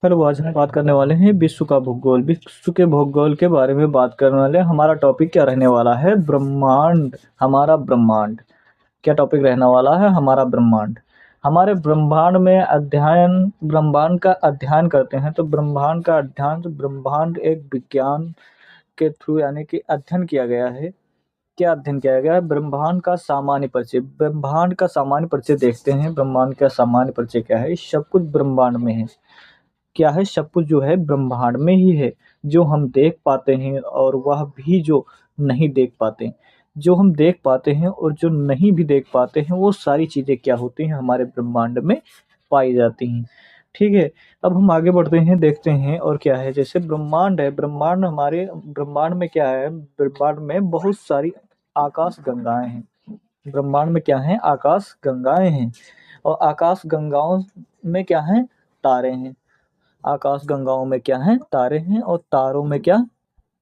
Hello, आज हम बात करने वाले हैं विश्व का भूगोल। विश्व के भूगोल के बारे में बात करने वाले हैं। हमारा टॉपिक क्या रहने वाला है? ब्रह्मांड। हमारा ब्रह्मांड क्या टॉपिक रहने वाला है? हमारा ब्रह्मांड। हमारे ब्रह्मांड में अध्ययन ब्रह्मांड का अध्ययन करते हैं तो ब्रह्मांड का अध्ययन ब्रह्मांड एक विज्ञान के थ्रू यानी कि अध्ययन किया गया है। क्या अध्ययन किया गया है? ब्रह्मांड का सामान्य परिचय। ब्रह्मांड का सामान्य परिचय देखते हैं। ब्रह्मांड का सामान्य परिचय क्या है? सब कुछ ब्रह्मांड में है। क्या है? सब कुछ जो है ब्रह्मांड में ही है। जो हम देख पाते हैं और वह भी जो नहीं देख पाते। जो हम देख पाते हैं और जो नहीं भी देख पाते हैं वो सारी चीज़ें क्या होती हैं? हमारे ब्रह्मांड में पाई जाती हैं। ठीक है? अब हम आगे बढ़ते हैं, देखते हैं और क्या है। जैसे ब्रह्मांड है, ब्रह्मांड हमारे ब्रह्मांड में क्या है? ब्रह्मांड में बहुत सारी आकाश गंगाएँ हैं। ब्रह्मांड में क्या है? आकाश गंगाएँ हैं। और आकाश गंगाओं में क्या है? तारे हैं। आकाश गंगाओं में क्या है? तारे हैं। और तारों में क्या?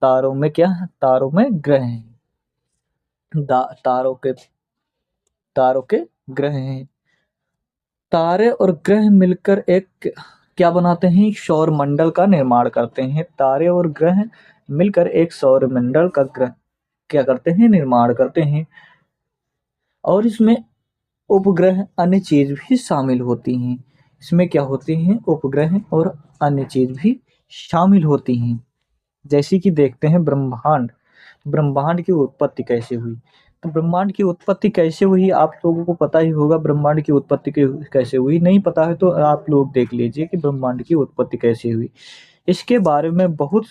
तारों में क्या है? तारों में ग्रह हैं। तारों के ग्रह हैं। तारे और ग्रह मिलकर एक क्या बनाते हैं? सौर मंडल का निर्माण करते हैं। तारे और ग्रह मिलकर एक सौर मंडल का ग्रह क्या करते हैं? निर्माण करते हैं। और इसमें उपग्रह अन्य चीज भी शामिल होती हैं। इसमें क्या होती हैं? उपग्रह और अन्य चीज भी शामिल होती हैं। जैसे कि देखते हैं ब्रह्मांड। ब्रह्मांड की उत्पत्ति कैसे हुई? तो ब्रह्मांड की उत्पत्ति कैसे हुई आप लोगों को पता ही होगा। ब्रह्मांड की उत्पत्ति कैसे हुई? नहीं पता है तो आप लोग देख लीजिए कि ब्रह्मांड की उत्पत्ति कैसे हुई। इसके बारे में बहुत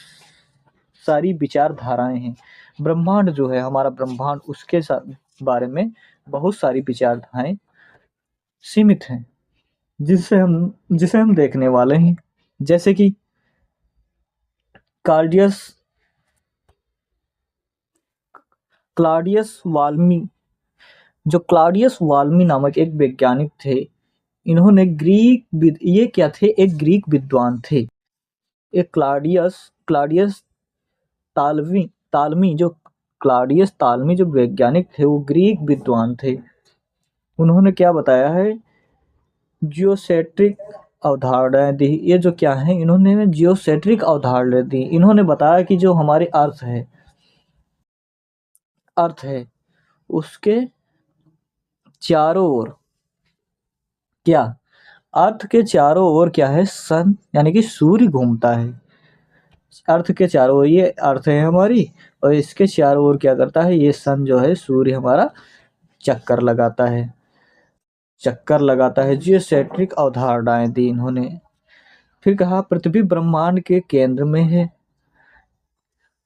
सारी विचारधाराएं हैं। ब्रह्मांड जो है हमारा ब्रह्मांड उसके बारे में बहुत सारी विचारधाराएं सीमित हैं, जिसे हम देखने वाले हैं। जैसे कि कार्डियस क्लाडियस वाल्मी जो क्लाउडियस वाल्मी नामक एक वैज्ञानिक थे। इन्होंने ये क्या थे? एक ग्रीक विद्वान थे। एक क्लाउडियस तालमी तालमी जो क्लाउडियस तालमी जो वैज्ञानिक थे वो ग्रीक विद्वान थे। उन्होंने क्या बताया है? जियोसेट्रिक अवधारणाएं दी। ये जो क्या है? इन्होंने जियोसेट्रिक अवधारणाएं दी। इन्होंने बताया कि जो हमारे अर्थ है उसके चारों ओर क्या? अर्थ के चारों ओर क्या है? सन यानी कि सूर्य घूमता है। अर्थ के चारों ओर ये अर्थ है हमारी, और इसके चारों ओर क्या करता है? ये सन जो है सूर्य हमारा चक्कर लगाता है। जियोसेंट्रिक अवधारणाएं दी इन्होंने। फिर कहा पृथ्वी ब्रह्मांड के केंद्र में है।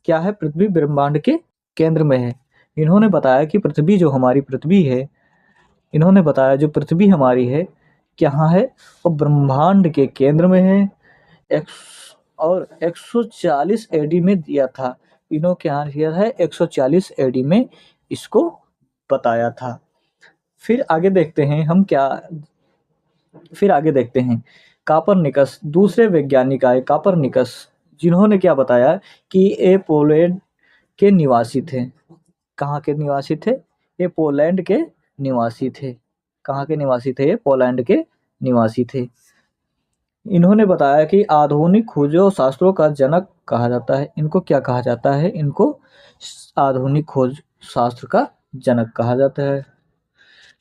क्या है? पृथ्वी ब्रह्मांड के केंद्र में है। इन्होंने बताया कि पृथ्वी जो हमारी पृथ्वी है, इन्होंने बताया जो पृथ्वी हमारी है कहाँ है? वो ब्रह्मांड के केंद्र में है। और 140 एडी में दिया था। इन्हों क्या किया है? 140 एडी में इसको बताया था। फिर आगे देखते हैं हम क्या फिर आगे देखते हैं कापरनिकस दूसरे वैज्ञानिक आए। कापरनिकस जिन्होंने क्या बताया कि ये पोलैंड के निवासी थे। कहाँ के निवासी थे? ये पोलैंड के निवासी थे। कहाँ के निवासी थे? ये पोलैंड के निवासी थे। इन्होंने बताया कि आधुनिक खोजों शास्त्रों का जनक कहा जाता है। इनको क्या कहा जाता है? इनको आधुनिक खोज शास्त्र का जनक कहा जाता है।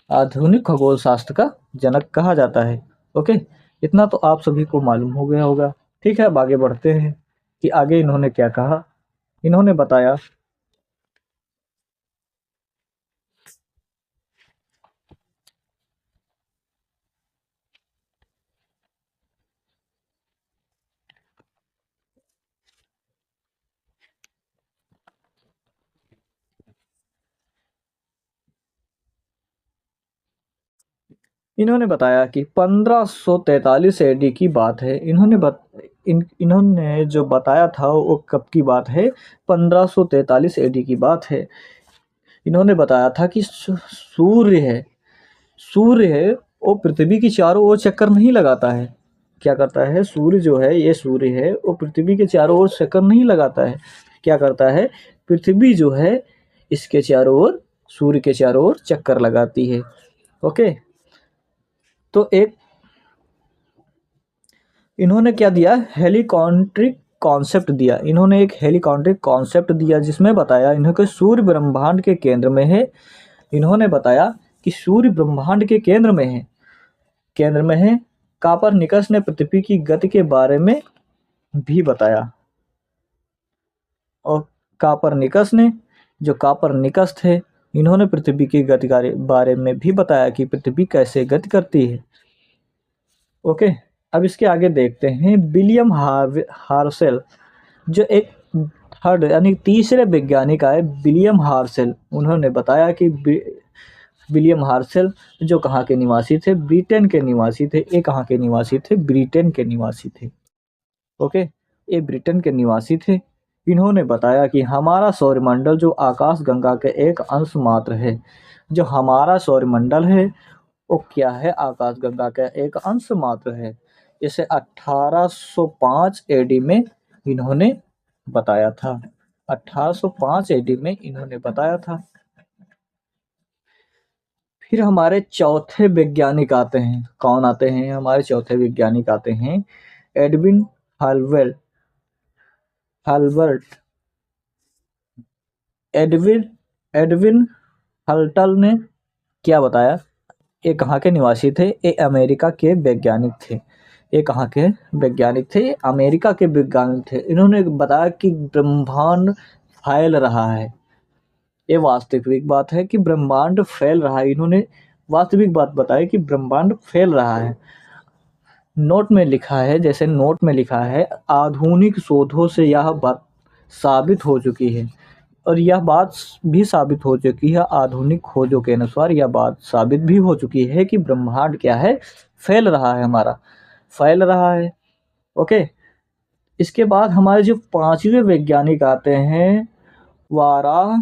आधुनिक खगोल शास्त्र का जनक कहा जाता है। ओके, इतना तो आप सभी को मालूम हो गया होगा। ठीक है, अब आगे बढ़ते हैं कि आगे इन्होंने क्या कहा। इन्होंने बताया कि 1543 एडी की बात है। इन्होंने जो बताया था वो कब की बात है? 1543 एडी की बात है। इन्होंने बताया था कि सूर्य है वो पृथ्वी की चारों ओर चक्कर नहीं लगाता है। क्या करता है? सूर्य जो है, ये सूर्य है वो पृथ्वी के चारों ओर चक्कर नहीं लगाता है। क्या करता है? पृथ्वी जो है इसके चारों ओर, सूर्य के चारों ओर चक्कर लगाती है। ओके, तो इन्होंने क्या दिया, हेलिकॉन्ट्रिक कॉन्सेप्ट दिया। इन्होंने एक हेलिकॉन्ट्रिक कॉन्सेप्ट दिया जिसमें बताया इन्हों के सूर्य ब्रह्मांड के केंद्र में है। इन्होंने बताया कि सूर्य ब्रह्मांड के केंद्र में है। कापरनिकस ने पृथ्वी की गति के बारे में भी बताया। और कापरनिकस थे, इन्होंने पृथ्वी की गति के बारे में भी बताया कि पृथ्वी कैसे गति करती है। ओके, अब इसके आगे देखते हैं विलियम हार्सेल, जो एक थर्ड यानी तीसरे वैज्ञानिक आए, विलियम हार्सेल। उन्होंने बताया कि विलियम हार्सेल जो कहाँ के निवासी थे, ब्रिटेन के निवासी थे। ये कहाँ के निवासी थे, ब्रिटेन के निवासी थे। ओके, ये ब्रिटेन के निवासी थे। इन्होंने बताया कि हमारा सौरमंडल जो आकाश गंगा के एक अंश मात्र है। जो हमारा सौरमंडल है वो क्या है, आकाश गंगा का एक अंश मात्र है। इसे 1805 एडी में इन्होंने बताया था। 1805 एडी में इन्होंने बताया था। फिर हमारे चौथे वैज्ञानिक आते हैं। कौन आते हैं, हमारे चौथे वैज्ञानिक आते हैं एडविन हल्बर्ट। एडविन हल्टल ने क्या बताया, ये कहाँ के निवासी थे, ये अमेरिका के वैज्ञानिक थे। ये कहाँ के वैज्ञानिक थे, अमेरिका के वैज्ञानिक थे। इन्होंने बताया कि ब्रह्मांड फैल रहा है। ये वास्तविक बात है कि ब्रह्मांड फैल रहा है। इन्होंने वास्तविक बात बताई कि ब्रह्मांड फैल रहा है। नोट में लिखा है, जैसे नोट में लिखा है, आधुनिक शोधों से यह बात साबित हो चुकी है। और यह बात भी साबित हो चुकी है, आधुनिक खोजों के अनुसार यह बात साबित भी हो चुकी है कि ब्रह्मांड क्या है, फैल रहा है, हमारा फैल रहा है। ओके, इसके बाद हमारे जो पांचवें वैज्ञानिक आते हैं वाराह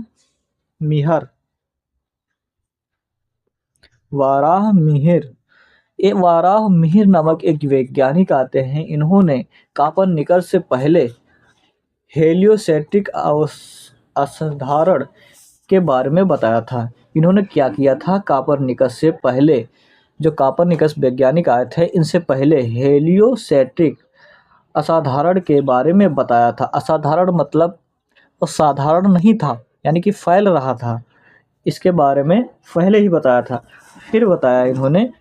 मिहिर नामक एक वैज्ञानिक आते हैं। इन्होंने कापरनिकस से पहले हेलियोसेंट्रिक असाधारण के बारे में बताया था। इन्होंने क्या किया था, कापरनिकस से पहले, जो कापरनिकस वैज्ञानिक आए थे, इनसे पहले हेलियोसेंट्रिक असाधारण के बारे में बताया था। असाधारण मतलब वो साधारण नहीं था, यानी कि फैल रहा था। इसके बारे में पहले ही बताया था। फिर बताया इन्होंने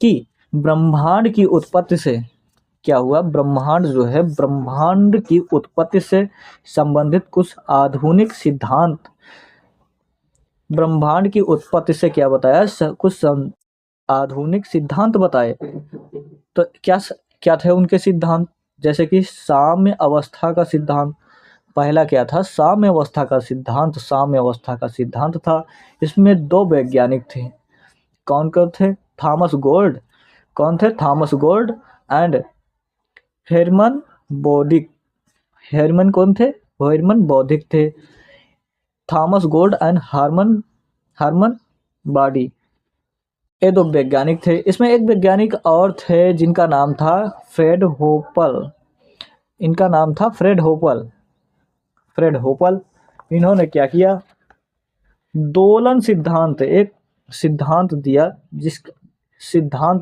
कि ब्रह्मांड की उत्पत्ति से क्या हुआ, ब्रह्मांड जो है, ब्रह्मांड की उत्पत्ति से संबंधित कुछ आधुनिक सिद्धांत, ब्रह्मांड की उत्पत्ति से क्या बताया, कुछ आधुनिक सिद्धांत बताए। तो क्या क्या थे उनके सिद्धांत, जैसे कि साम्य अवस्था का सिद्धांत। पहला क्या था, साम्य अवस्था का सिद्धांत। साम्य अवस्था का सिद्धांत था, इसमें दो वैज्ञानिक थे। कौन कौन थे, थॉमस गोल्ड। कौन थे, थॉमस गोल्ड एंड हेरमन बोडिक। हेरमन कौन थे, हेरमन बोडिक थे। Thomas Gold and Herman Bondi, ये दो वैज्ञानिक थे। इसमें एक वैज्ञानिक और थे जिनका नाम था फ्रेड होपल। इनका नाम था फ्रेड होपल। इन्होंने क्या किया, दोलन सिद्धांत, एक सिद्धांत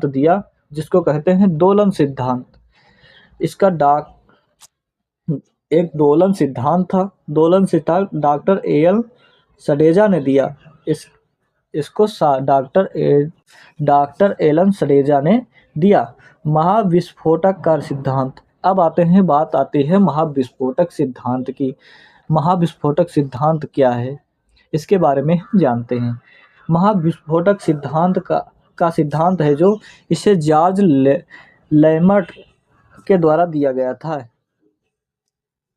दिया जिसको कहते हैं दोलन सिद्धांत। इसका एक दोलन सिद्धांत था। दोलन सिद्धांत डॉक्टर एल सडेजा ने दिया। इसको डॉक्टर एलन सडेजा ने दिया। महाविस्फोटक का सिद्धांत। अब बात आती है महाविस्फोटक सिद्धांत की। महाविस्फोटक सिद्धांत क्या है, इसके बारे में जानते हैं। महाविस्फोटक सिद्धांत का सिद्धांत है जो इसे जॉर्ज लेमर्ट के द्वारा दिया गया था।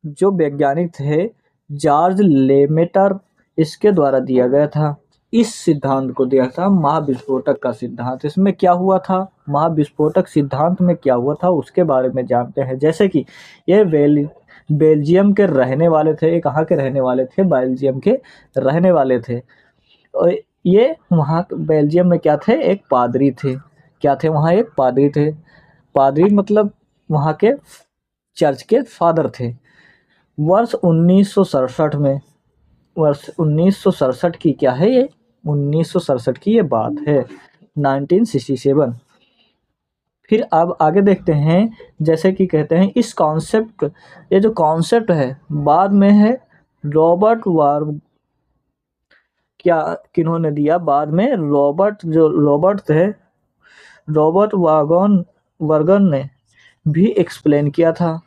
जो वैज्ञानिक थे जॉर्ज लेमेटर, इसके द्वारा दिया गया था। इस सिद्धांत को दिया था महाविस्फोटक का सिद्धांत। इसमें क्या हुआ था, महाविस्फोटक सिद्धांत में क्या हुआ था उसके बारे में जानते हैं। जैसे कि ये बेल्जियम के रहने वाले थे। ये कहाँ के रहने वाले थे, बेल्जियम के रहने वाले थे। और ये वहाँ बेल्जियम में क्या थे, एक पादरी थे। क्या थे, वहाँ एक पादरी थे। पादरी मतलब वहाँ के चर्च के फादर थे। वर्ष 1967 की क्या है ये, 1967 की ये बात है, 1967। फिर अब आगे देखते हैं, जैसे कि कहते हैं इस कॉन्सेप्ट, ये जो कॉन्सेप्ट है बाद में है रॉबर्ट वार, क्या किन्होंने दिया बाद में, रॉबर्ट थे, रॉबर्ट वागन वर्गन ने भी एक्सप्लेन किया था।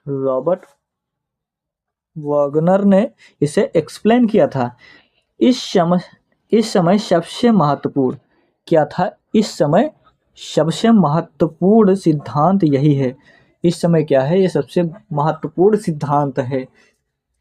रॉबर्ट वागनर ने इसे एक्सप्लेन किया था। इस समय इस समय सबसे महत्वपूर्ण क्या था, इस समय सबसे महत्वपूर्ण सिद्धांत यही है। इस समय क्या है, ये सबसे महत्वपूर्ण सिद्धांत है।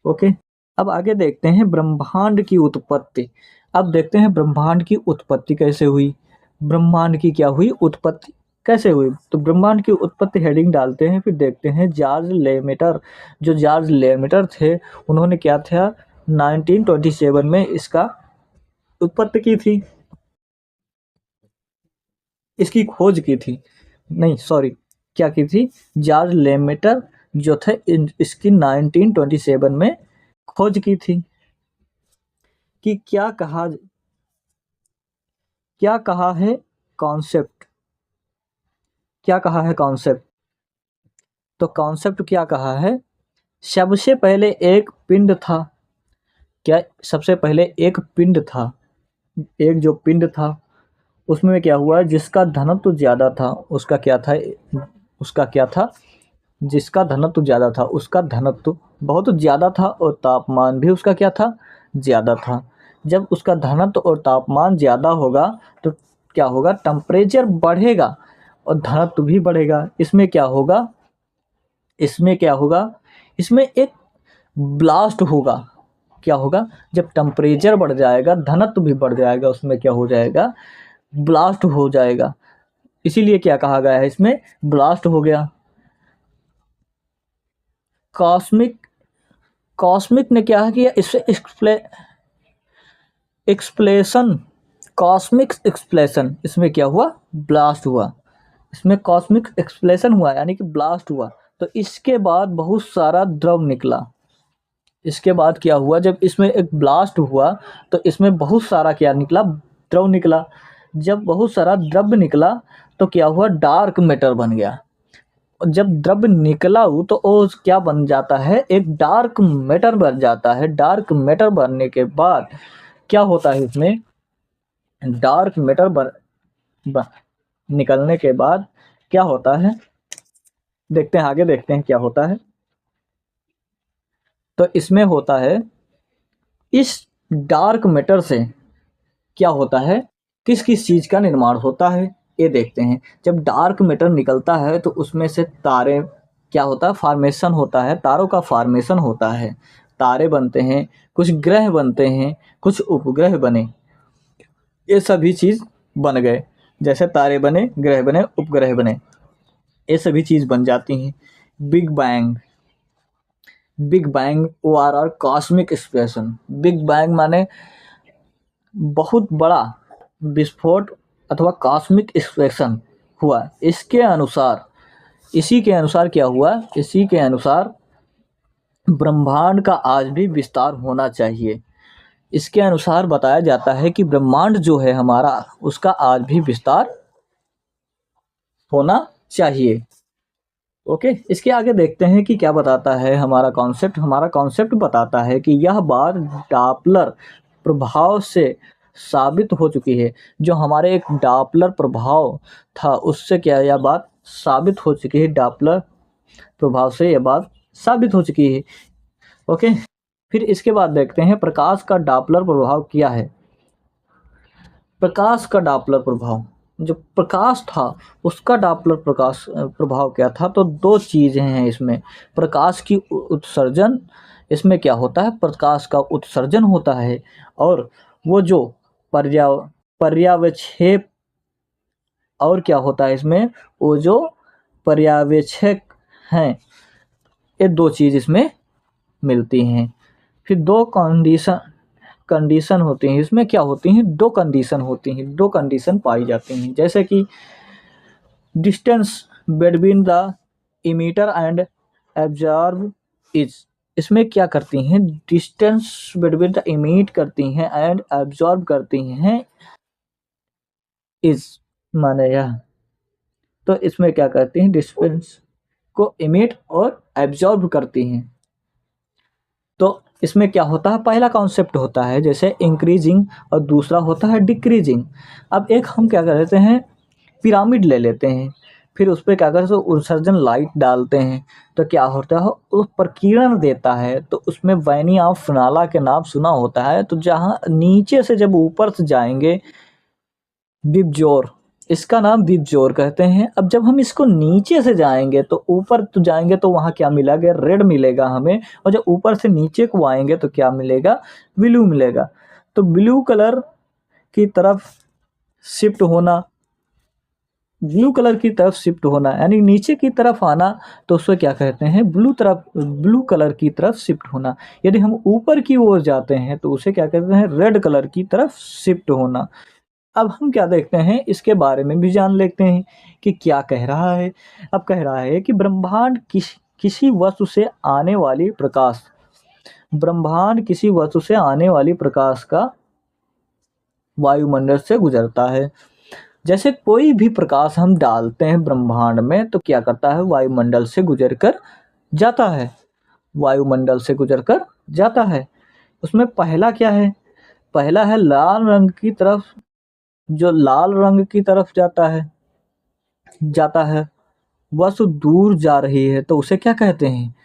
ओके, अब आगे देखते हैं ब्रह्मांड की उत्पत्ति। अब देखते हैं ब्रह्मांड की उत्पत्ति कैसे हुई, ब्रह्मांड की क्या हुई उत्पत्ति कैसे हुई। तो ब्रह्मांड की उत्पत्ति हेडिंग डालते हैं, फिर देखते हैं जॉर्ज लेमेटर, जो जॉर्ज लेमेटर थे उन्होंने क्या था 1927 में इसका उत्पत्ति की थी, इसकी खोज की थी, नहीं सॉरी, क्या की थी, जॉर्ज लेमेटर जो थे इसकी 1927 में खोज की थी कि क्या कहा है कॉन्सेप्ट, क्या कहा है कॉन्सेप्ट। तो कॉन्सेप्ट क्या कहा है, सबसे पहले एक पिंड था, क्या सबसे पहले एक पिंड था, एक जो पिंड था उसमें क्या हुआ, जिसका घनत्व ज्यादा था उसका क्या था, उसका क्या था, जिसका घनत्व ज्यादा था उसका घनत्व बहुत ज्यादा था और तापमान भी उसका क्या था, ज्यादा था। जब उसका घनत्व और तापमान ज्यादा होगा तो क्या होगा, टेम्परेचर बढ़ेगा और घनत्व भी बढ़ेगा। इसमें क्या होगा, इसमें क्या होगा, इसमें एक ब्लास्ट होगा। क्या होगा, जब टेम्परेचर बढ़ जाएगा घनत्व भी बढ़ जाएगा, उसमें क्या हो जाएगा, ब्लास्ट हो जाएगा। इसीलिए क्या कहा गया है, इसमें ब्लास्ट हो गया। कॉस्मिक कॉस्मिक ने क्या किया, इससे एक्सप्लेशन, कॉस्मिक एक्सप्लेशन, इसमें क्या हुआ, ब्लास्ट हुआ, इसमें कॉस्मिक एक्सप्लेशन हुआ यानी कि ब्लास्ट हुआ। तो इसके बाद बहुत सारा द्रव निकला। इसके बाद क्या हुआ, जब इसमें एक ब्लास्ट हुआ तो इसमें बहुत सारा क्या निकला, द्रव निकला। जब बहुत सारा द्रव निकला तो क्या हुआ, डार्क मैटर बन गया। और जब द्रव निकला हो तो वो क्या बन जाता है, एक डार्क मैटर बन जाता है। डार्क मैटर बनने के बाद क्या होता है, इसमें डार्क मैटर ब, निकलने के बाद क्या होता है, देखते हैं आगे, देखते हैं क्या होता है। तो इसमें होता है, इस डार्क मैटर से क्या होता है, किस किस चीज का निर्माण होता है ये देखते हैं। जब डार्क मैटर निकलता है तो उसमें से तारे, क्या होता है, फॉर्मेशन होता है, तारों का फॉर्मेशन होता है, तारे बनते हैं, कुछ ग्रह बनते हैं, कुछ उपग्रह बने, ये सभी चीज बन गए। जैसे तारे बने, ग्रह बने, उपग्रह बने, ये सभी चीज बन जाती हैं। Big bang, big bang ORR cosmic expression, big bang माने बहुत बड़ा विस्फोट अथवा कॉस्मिक एक्सप्रेशन हुआ। इसके अनुसार, इसी के अनुसार क्या हुआ, इसी के अनुसार ब्रह्मांड का आज भी विस्तार होना चाहिए। इसके अनुसार बताया जाता है कि ब्रह्मांड जो है हमारा, उसका आज भी विस्तार होना चाहिए। ओके, इसके आगे देखते हैं कि क्या बताता है हमारा कॉन्सेप्ट। हमारा कॉन्सेप्ट बताता है कि यह बात डॉपलर प्रभाव से साबित हो चुकी है। जो हमारे एक डॉपलर प्रभाव था उससे क्या यह बात साबित हो चुकी है, डॉपलर प्रभाव से यह बात साबित हो चुकी है। ओके, फिर इसके बाद देखते हैं प्रकाश का डॉपलर प्रभाव क्या है। प्रकाश का डॉपलर प्रभाव, जो प्रकाश था उसका डॉपलर प्रकाश प्रभाव क्या था। तो दो चीजें हैं इसमें, प्रकाश की उत्सर्जन, इसमें क्या होता है, प्रकाश का उत्सर्जन होता है, और वो जो पर्या पर्यावक्षेप, और क्या होता है इसमें, वो जो पर्यवेक्षक हैं, ये दो चीज इसमें मिलती हैं। फिर दो कंडीशन कंडीशन होती हैं इसमें, क्या होती हैं, दो कंडीशन होती हैं, दो कंडीशन पाई जाती हैं। जैसे कि distance between the emitter and absorb is, इसमें क्या करती हैं, डिस्टेंस बिटवीन द इमिट करती हैं एंड एब्जॉर्ब करती हैं इज, माने यह तो इसमें क्या करती हैं, डिस्टेंस को इमिट और एब्जॉर्ब करती हैं। तो इसमें क्या होता है, पहला कॉन्सेप्ट होता है जैसे इंक्रीजिंग और दूसरा होता है डिक्रीजिंग। अब एक हम क्या करते हैं, पिरामिड ले लेते हैं, फिर उस पे क्या करते हैं, उत्सर्जन लाइट डालते हैं, तो क्या होता है, उस पर किरण देता है। तो उसमें वैनी ऑफ फिनाला के नाम सुना होता है। तो जहाँ नीचे से जब ऊपर से जाएंगे, दिपजोर, इसका नाम दिपजोर कहते हैं। अब जब हम इसको नीचे से जाएंगे तो ऊपर तो जाएंगे तो वहाँ क्या मिलेगा, रेड मिलेगा हमें। और जब ऊपर से नीचे को आएंगे तो क्या मिलेगा, ब्लू मिलेगा। तो ब्लू कलर की तरफ शिफ्ट होना, ब्लू कलर की तरफ शिफ्ट होना यानी नीचे की तरफ आना, तो उसको क्या कहते हैं, ब्लू कलर की तरफ शिफ्ट होना। यदि हम ऊपर की ओर जाते हैं तो उसे क्या कहते हैं, रेड कलर की तरफ शिफ्ट होना। अब हम क्या देखते हैं, इसके बारे में भी जान लेते हैं कि क्या कह रहा है। अब कह रहा है कि ब्रह्मांड किसी वस्तु से आने वाली प्रकाश, ब्रह्मांड किसी वस्तु से आने वाली प्रकाश का वायुमंडल से गुजरता है। जैसे कोई भी प्रकाश हम डालते हैं ब्रह्मांड में तो क्या करता है, वायुमंडल से गुजर कर जाता है, वायुमंडल से गुजर कर जाता है। उसमें पहला क्या है, पहला है लाल रंग की तरफ, जो लाल रंग की तरफ जाता है वस्तु दूर जा रही है तो उसे क्या कहते हैं,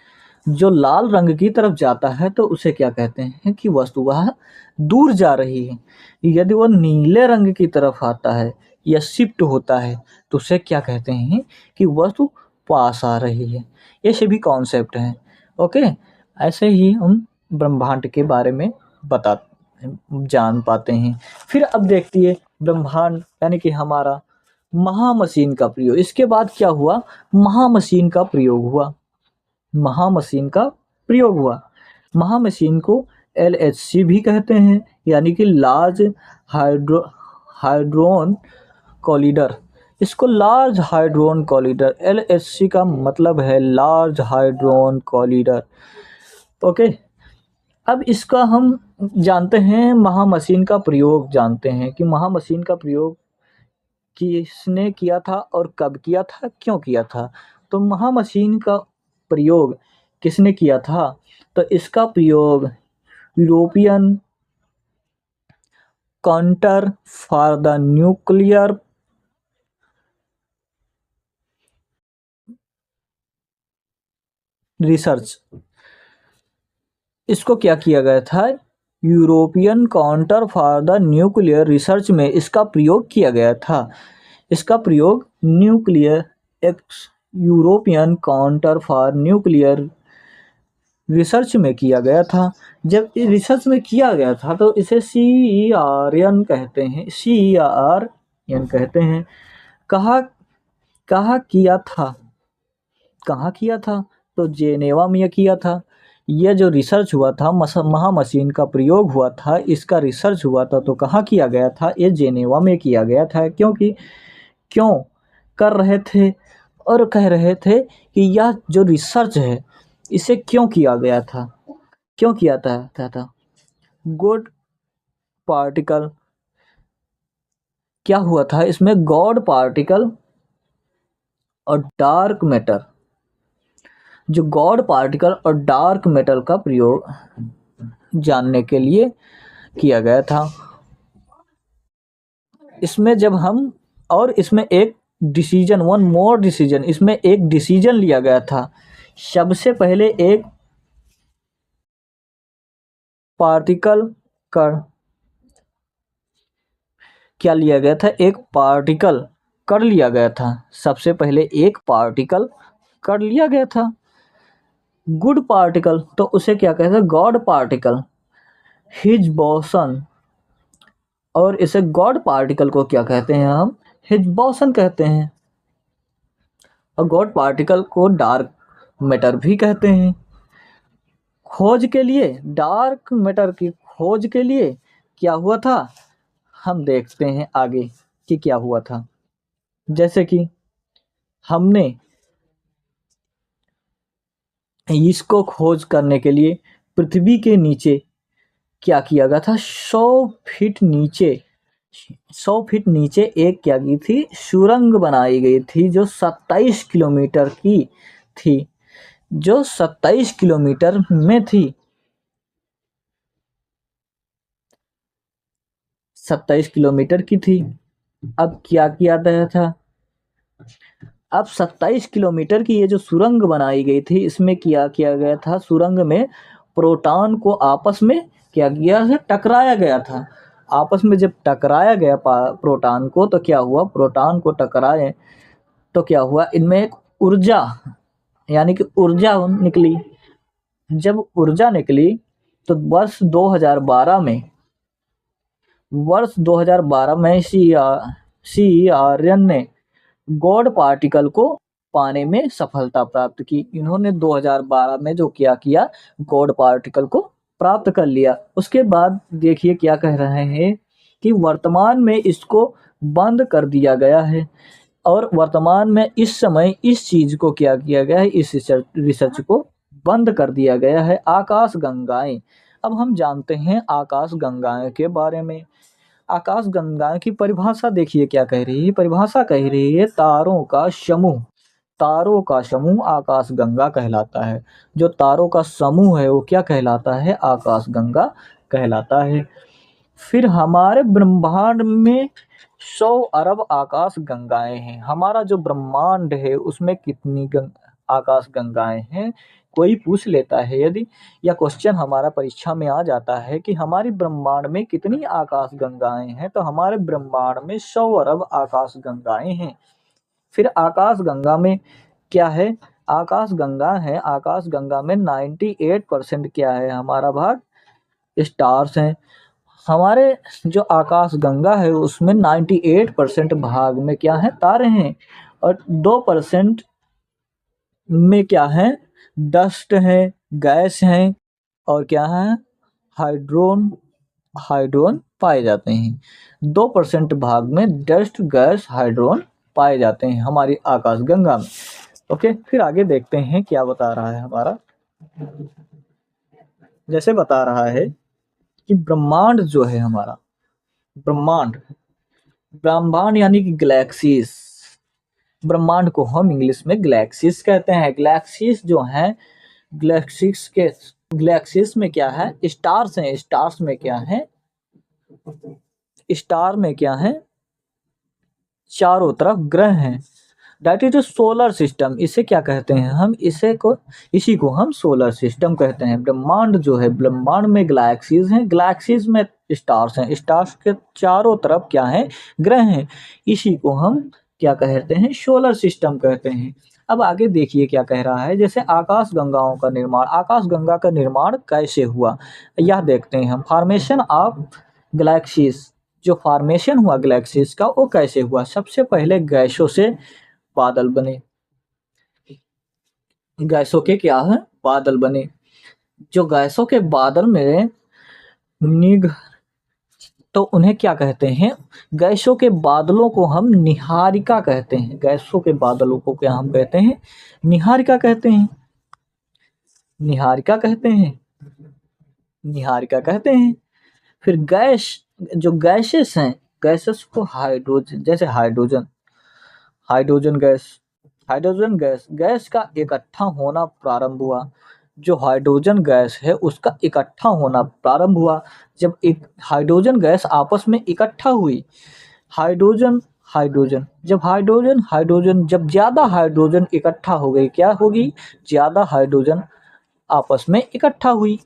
जो लाल रंग की तरफ जाता है तो उसे क्या कहते हैं कि वस्तु वह दूर जा रही है। यदि वह नीले रंग की तरफ आता है या शिफ्ट होता है तो उसे क्या कहते हैं कि वस्तु पास आ रही है। ये सभी कॉन्सेप्ट हैं। ओके, ऐसे ही हम ब्रह्मांड के बारे में बता जान पाते हैं। फिर अब देखिए ब्रह्मांड यानी कि हमारा महामशीन का प्रयोग, इसके बाद क्या हुआ, महामशीन का प्रयोग हुआ, महामशीन का प्रयोग हुआ। महामशीन को LHC भी कहते हैं, यानी कि लार्ज हाइड्रोन कोलिडर। इसको लार्ज हाइड्रोन कोलिडर, LHC का मतलब है लार्ज हाइड्रोन कोलिडर। ओके, अब इसका हम जानते हैं, महामशीन का प्रयोग जानते हैं कि महामशीन का प्रयोग किसने किया था और कब किया था, क्यों किया था। तो महामशीन का प्रयोग किसने किया था, तो इसका प्रयोग European counter for the nuclear research, इसको क्या किया गया था, European counter for the nuclear research में इसका प्रयोग किया गया था। इसका प्रयोग nuclear x European counter for nuclear research में किया गया था। जब रिसर्च में किया गया था तो इसे CERN कहते हैं, CERN कहते हैं। कहाँ कहाँ किया था, कहाँ किया था, तो जेनेवा में यह किया था। यह जो रिसर्च हुआ था, महामशीन का प्रयोग हुआ था, इसका रिसर्च हुआ था तो कहाँ किया गया था, ये जेनेवा में किया गया था। क्योंकि क्यों कर रहे थे, और कह रहे थे कि यह जो रिसर्च है इसे क्यों किया गया था, क्यों किया था गुड पार्टिकल, क्या हुआ था इसमें, गॉड पार्टिकल और डार्क मैटर, जो गॉड पार्टिकल और डार्क मैटर का प्रयोग जानने के लिए किया गया था। इसमें जब हम, और इसमें एक डिसीजन, वन मोर डिसीजन, इसमें एक डिसीजन लिया गया था। सबसे पहले एक पार्टिकल का क्या लिया गया था, एक पार्टिकल कर लिया गया था। सबसे पहले एक पार्टिकल कर लिया गया था, गुड पार्टिकल, तो उसे क्या कहते हैं, गॉड पार्टिकल, हिज बोसन। और इसे गॉड पार्टिकल को क्या कहते हैं हम, हिज बोसन कहते हैं। और गॉड पार्टिकल को डार्क मैटर भी कहते हैं। खोज के लिए, डार्क मैटर की खोज के लिए क्या हुआ था, हम देखते हैं आगे कि क्या हुआ था। जैसे कि हमने इसको खोज करने के लिए पृथ्वी के नीचे क्या किया गया था, 100 फीट नीचे 100 फीट नीचे एक क्या की थी, सुरंग बनाई गई थी जो 27 किलोमीटर की थी, जो 27 किलोमीटर में थी, 27 किलोमीटर की थी। अब क्या किया गया था, अब 27 किलोमीटर की ये जो सुरंग बनाई गई थी, इसमें किया किया गया था, सुरंग में प्रोटॉन को आपस में क्या किया है, टकराया गया था। आपस में जब टकराया गया प्रोटॉन को, तो क्या हुआ, प्रोटॉन को टकराए तो क्या हुआ, इनमें एक ऊर्जा, यानी कि ऊर्जा निकली। जब ऊर्जा निकली तो वर्ष 2012 में सीईआरएन ने गॉड पार्टिकल को पाने में सफलता प्राप्त की। इन्होंने 2012 में जो क्या किया, गॉड पार्टिकल को प्राप्त कर लिया। उसके बाद देखिए क्या कह रहे हैं कि वर्तमान में इसको बंद कर दिया गया है, और वर्तमान में इस समय इस चीज को क्या किया गया है, इस रिसर्च को बंद कर दिया गया है। आकाश गंगाएं, अब हम जानते हैं आकाश गंगाएं के बारे में। आकाश गंगा की परिभाषा देखिए क्या कह रही है, परिभाषा कह रही है तारों का समूह। तारों का समूह आकाश गंगा कहलाता है। जो तारों का समूह है वो क्या कहलाता है, आकाश गंगा कहलाता है। फिर हमारे ब्रह्मांड में 100 अरब आकाश गंगाएं हैं। हमारा जो ब्रह्मांड है उसमें कितनी आकाश गंगाएं हैं, कोई पूछ लेता है यदि, या क्वेश्चन हमारा परीक्षा में आ जाता है कि हमारी ब्रह्मांड में कितनी आकाश गंगाएं हैं, तो हमारे ब्रह्मांड में 100 अरब आकाश गंगाएं हैं। फिर आकाश गंगा में क्या है, आकाश गंगा है, आकाश गंगा में 98% क्या है, हमारा भाग स्टार्स हैं। हमारे जो आकाश गंगा है उसमें 98% भाग में क्या है, तारे हैं, और 2% में क्या है, डस्ट है, गैस है, और क्या है, हाइड्रोन हाइड्रोन पाए जाते हैं। 2% भाग में डस्ट, गैस, हाइड्रोन पाए जाते हैं हमारी आकाश गंगा में। ओके, फिर आगे देखते हैं क्या बता रहा है हमारा। जैसे बता रहा है कि ब्रह्मांड जो है हमारा, ब्रह्मांड ब्रह्मांड यानी कि गैलेक्सीज, ब्रह्मांड को हम इंग्लिश में गैलेक्सीज कहते हैं। गैलेक्सीज जो हैं, गैलेक्सीज में क्या है, स्टार्स हैं। स्टार्स में क्या है, स्टार में क्या है, चारों तरफ ग्रह हैं। That is solar system. इसे क्या कहते हैं हम, इसी को हम सोलर सिस्टम कहते हैं। ब्रह्मांड जो है, ब्रह्मांड में गैलेक्सीज हैं, गैलेक्सीज में स्टार्स हैं, स्टार्स के चारों तरफ क्या है, ग्रह हैं। इसी को हम क्या कहते हैं, सोलर सिस्टम कहते हैं। अब आगे देखिए क्या कह रहा है, जैसे आकाश गंगाओं का निर्माण, आकाश गंगा का निर्माण कैसे हुआ, यह देखते हैं हम। फॉर्मेशन ऑफ गैलेक्सीज, जो फॉर्मेशन हुआ गैलेक्सीज का वो कैसे हुआ। सबसे पहले गैसों से बादल बने, गैसों के क्या है, बादल बने। जो गैसों के बादल में निग तो उन्हें क्या कहते हैं, गैसों के बादलों को हम निहारिका कहते हैं। गैसों के बादलों को क्या हम कहते हैं, निहारिका कहते हैं। निहारिका कहते हैं, निहारिका कहते हैं। फिर गैस, जो गैसेस हैं, गैसेस को हाइड्रोजन, जैसे hydrogen, hydrogen gas, hydrogen gas, gas का इकट्ठा होना प्रारंभ हुआ। जो हाइड्रोजन गैस है उसका इकट्ठा होना प्रारंभ हुआ। जब एक हाइड्रोजन गैस आपस में इकट्ठा हुई, हाइड्रोजन हाइड्रोजन जब हाइड्रोजन हाइड्रोजन जब ज्यादा हाइड्रोजन इकट्ठा हो गई, क्या होगी, ज्यादा हाइड्रोजन आपस में इकट्ठा हुई।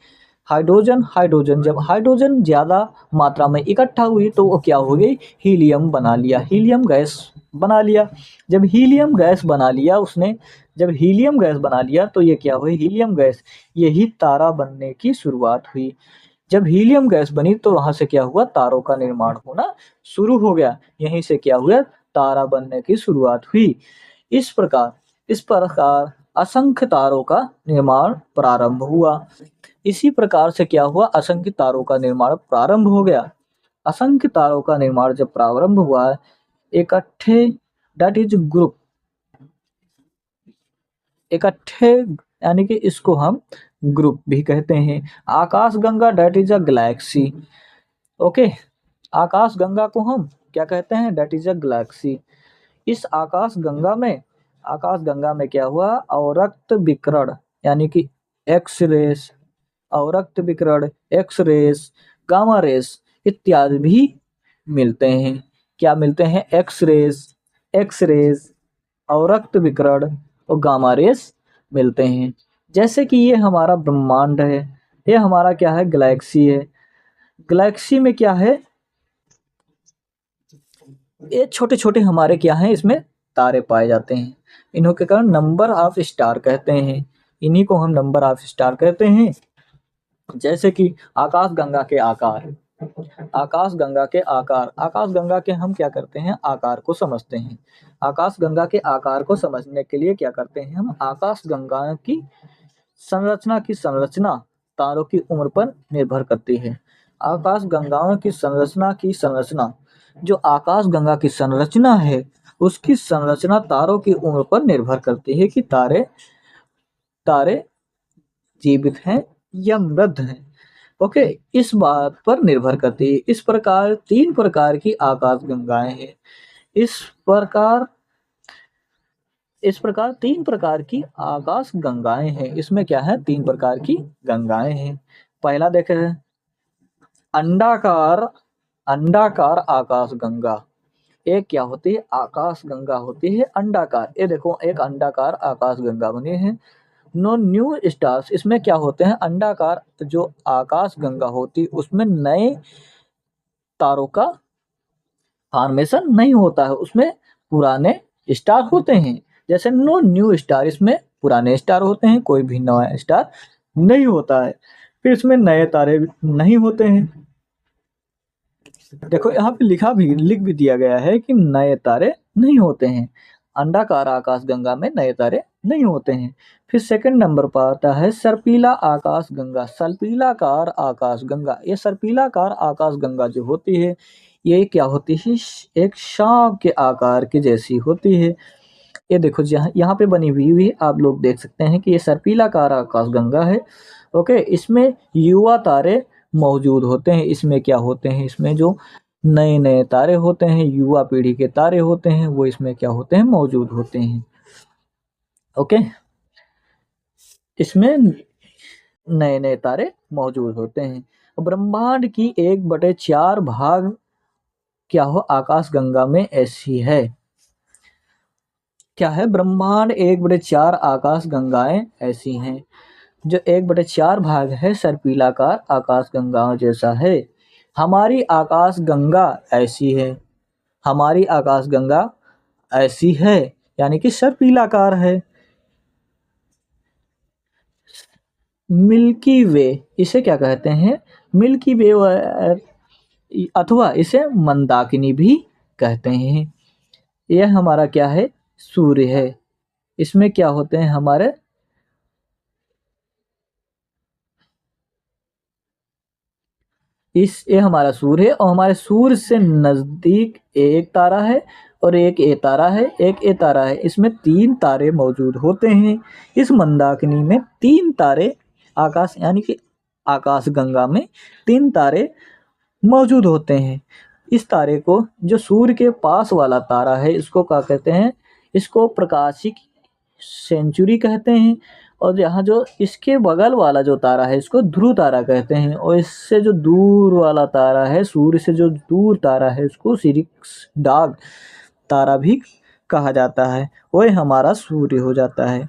हाइड्रोजन हाइड्रोजन जब हाइड्रोजन ज्यादा मात्रा में इकट्ठा हुई तो वो क्या हो गई, हीलियम बना लिया, हीलियम गैस बना लिया। जब हीलियम गैस बना लिया उसने, जब हीलियम गैस बना लिया तो ये क्या हुई, हीलियम गैस, यही तारा बनने की शुरुआत हुई। जब हीलियम गैस बनी तो वहां से क्या हुआ, तारों का निर्माण होना शुरू हो गया। यहीं से क्या हुआ, तारा बनने की शुरुआत हुई। इस प्रकार असंख्य तारों का निर्माण प्रारंभ हुआ। इसी प्रकार से क्या हुआ, असंख्य तारों का निर्माण प्रारंभ हो गया। असंख्य तारों का निर्माण जब प्रारंभ हुआ, इकट्ठे, दैट इज ग्रुप, इकट्ठे यानी कि इसको हम ग्रुप भी कहते हैं। आकाश गंगा that is a galaxy. Okay, आकाश गंगा को हम क्या कहते हैं? That is a galaxy. इस आकाश गंगा में क्या हुआ? अवरक्त विकरण यानी कि एक्स रेस, अवरक्त विकरण, एक्स रेस, गामा रेस इत्यादि भी मिलते हैं। क्या मिलते हैं? एक्स रेस, अवरक्त विकरण और गामा रेस मिलते हैं। जैसे कि ये हमारा ब्रह्मांड है, ये हमारा क्या है? गैलेक्सी है। गैलेक्सी में क्या है? ये छोटे छोटे हमारे क्या हैं? इसमें तारे पाए जाते हैं। इन्हों के कारण नंबर ऑफ स्टार कहते हैं। इन्हीं को हम नंबर ऑफ स्टार कहते हैं। जैसे कि आकाशगंगा के आकार, आकाशगंगा के हम क्या करते हैं? आकार को समझते हैं। आकाशगंगा के आकार को समझने के लिए क्या करते हैं हम? आकाशगंगा की संरचना तारों की उम्र पर निर्भर करती है। आकाशगंगाओं की संरचना जो आकाशगंगा की संरचना है, उसकी संरचना तारों की उम्र पर निर्भर करती है कि तारे तारे जीवित हैं या मृत हैं। ओके, इस बात पर निर्भर करती है। इस प्रकार 3 प्रकार की आकाशगंगाएं हैं। इस प्रकार 3 प्रकार की आकाश गंगाएं हैं। इसमें क्या है? 3 प्रकार की गंगाएं हैं। पहला देखे अंडाकार अंडाकार आकाश गंगा। एक क्या होती है? आकाश गंगा होती है अंडाकार। ये देखो एक अंडाकार आकाश गंगा बनी है। नो न्यू स्टार्स, इसमें क्या होते हैं? अंडाकार जो आकाश गंगा होती उसमें नए तारों का फॉर्मेशन नहीं होता है, उसमें पुराने स्टार होते हैं। जैसे नो न्यू स्टार, इसमें पुराने स्टार होते हैं, कोई भी नया स्टार नहीं होता है। फिर इसमें नए तारे नहीं होते हैं। देखो यहाँ पे लिख भी दिया गया है कि नए तारे नहीं होते हैं। अंडाकार आकाश गंगा में नए तारे नहीं होते हैं। फिर सेकंड नंबर पर आता है सर्पीला आकाश गंगा। सर्पीलाकार आकाश गंगा, ये सर्पीलाकार आकाश गंगा जो होती है, ये क्या होती है? एक सांप के आकार की जैसी होती है। ये देखो जहाँ यहाँ पे बनी हुई है, आप लोग देख सकते हैं कि ये सर्पीलाकार आकाश गंगा है। ओके, इसमें युवा तारे मौजूद होते हैं। इसमें क्या होते हैं? इसमें जो नए नए तारे होते हैं, युवा पीढ़ी के तारे होते हैं, वो इसमें क्या होते हैं? मौजूद होते हैं। ओके, इसमें नए नए तारे मौजूद होते हैं। ब्रह्मांड की 1/4 भाग क्या हो? आकाश गंगा में ऐसी है। क्या है? ब्रह्मांड 1/4 आकाश गंगाएं ऐसी हैं। जो 1/4 भाग है सर्पीलाकार आकाश गंगाओं जैसा है। हमारी आकाश गंगा ऐसी है। हमारी आकाश गंगा ऐसी है यानी कि सर्पीलाकार है। मिल्की वे, इसे क्या कहते हैं? मिल्की वे अथवा इसे मंदाकिनी भी कहते हैं। यह हमारा क्या है? सूर्य है। इसमें क्या होते हैं हमारे? ये हमारा सूर्य है और हमारे सूर्य से नजदीक एक तारा है और एक ए तारा है, एक ए तारा है। इसमें 3 तारे मौजूद होते हैं। इस मंदाकिनी में 3 तारे आकाश यानी कि आकाश गंगा में 3 तारे मौजूद होते हैं। इस तारे को जो सूर्य के पास वाला तारा है, इसको क्या कहते हैं? इसको प्रकाशिक सेंचुरी कहते हैं। और यहाँ जो इसके बगल वाला जो तारा है, इसको ध्रुव तारा कहते हैं। और इससे जो दूर वाला तारा है, सूर्य से जो दूर तारा है, उसको सिरिक्स डॉग तारा भी कहा जाता है। वही हमारा सूर्य हो जाता है।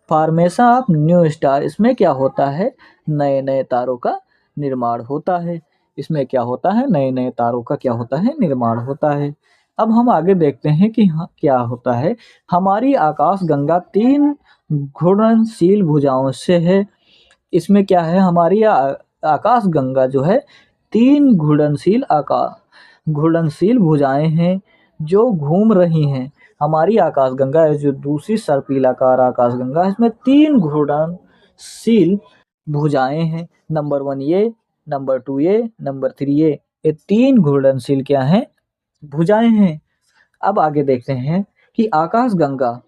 फॉर्मेशन ऑफ न्यू स्टार, इसमें क्या होता है? नए नए तारों का निर्माण होता है। इसमें क्या होता है? नए नए तारों का क्या होता है? निर्माण होता है। अब हम आगे देखते हैं कि क्या होता है। हमारी आकाश गंगा 3 घूर्णनशील भुजाओं से है। इसमें क्या है? हमारी आकाश गंगा जो है 3 घूर्णनशील भुजाएं हैं जो घूम रही हैं। हमारी आकाश गंगा है जो दूसरी सर्पीलाकार आकाश गंगा है, इसमें 3 घूर्णनशील भुजाएं हैं। नंबर 1 ये, नंबर 2 ये, नंबर 3 ये 3 घूर्णनशील क्या हैं? भुजाएं हैं। अब आगे देखते हैं कि आकाश गंगा,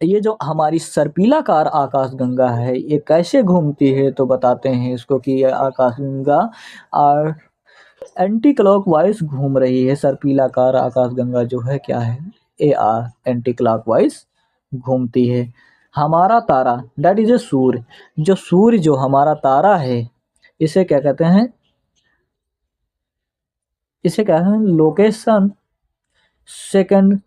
ये जो हमारी सर्पीलाकार आकाश गंगा है, ये कैसे घूमती है? तो बताते हैं इसको कि ये आकाश गंगा एंटी क्लॉकवाइज घूम रही है सर्पिलाकार आकाशगंगा जो है क्या है, एंटी क्लॉकवाइज घूमती है। हमारा तारा दैट इज ए सूर्य, जो सूर्य जो हमारा तारा है, इसे क्या कहते हैं, इसे क्या है, लोकेशन सेकंड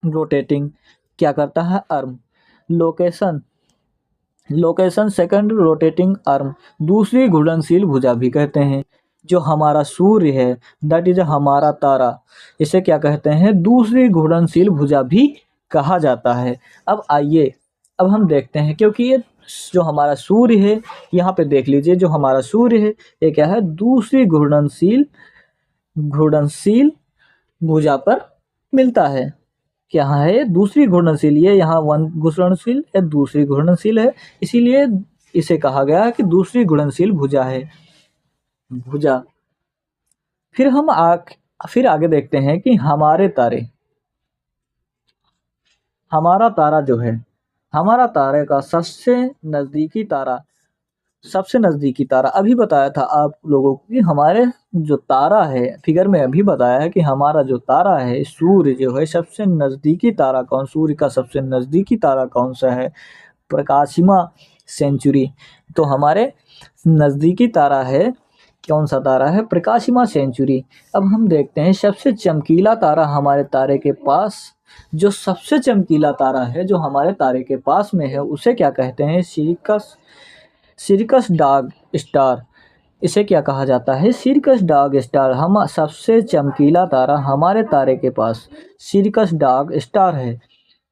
रोटेटिंग क्या करता है, arm. Location location second rotating arm, दूसरी घूर्णनशील भुजा भी कहते हैं। जो हमारा सूर्य है दैट इज हमारा तारा, इसे क्या कहते हैं, दूसरी घूर्णनशील भुजा भी कहा जाता है। अब आइए, अब हम देखते हैं, क्योंकि ये जो हमारा सूर्य है, यहाँ पे देख लीजिए, जो हमारा सूर्य है ये क्या है, दूसरी घूर्णनशील भुजा पर मिलता है। क्या है, दूसरी घूर्णनशील, ये यहाँ वन घूर्णनशील है, दूसरी घूर्णनशील है, इसीलिए इसे कहा गया है कि दूसरी घूर्णनशील भुजा है, भुजा। फिर हम फिर आगे देखते हैं कि हमारे तारे, हमारा तारा जो है, हमारा तारे का सबसे नजदीकी तारा अभी बताया था आप लोगों को कि हमारे जो तारा है, फिगर में अभी बताया है कि हमारा जो तारा है सूर्य जो है, सबसे नजदीकी तारा कौन, सूर्य का सबसे नजदीकी तारा कौन सा है, प्रकाशिमा सेंचुरी। तो हमारे नजदीकी तारा है, कौन सा तारा है, प्रकाशिमा सेंचुरी। अब हम देखते हैं सबसे चमकीला तारा हमारे तारे के पास, जो सबसे चमकीला तारा है जो हमारे तारे के पास में है, उसे क्या कहते हैं, सिरकस डार्क स्टार। इसे क्या कहा जाता है, सिरकस डार्क स्टार। हम सबसे चमकीला तारा हमारे तारे के पास सिरकस डार्क स्टार है।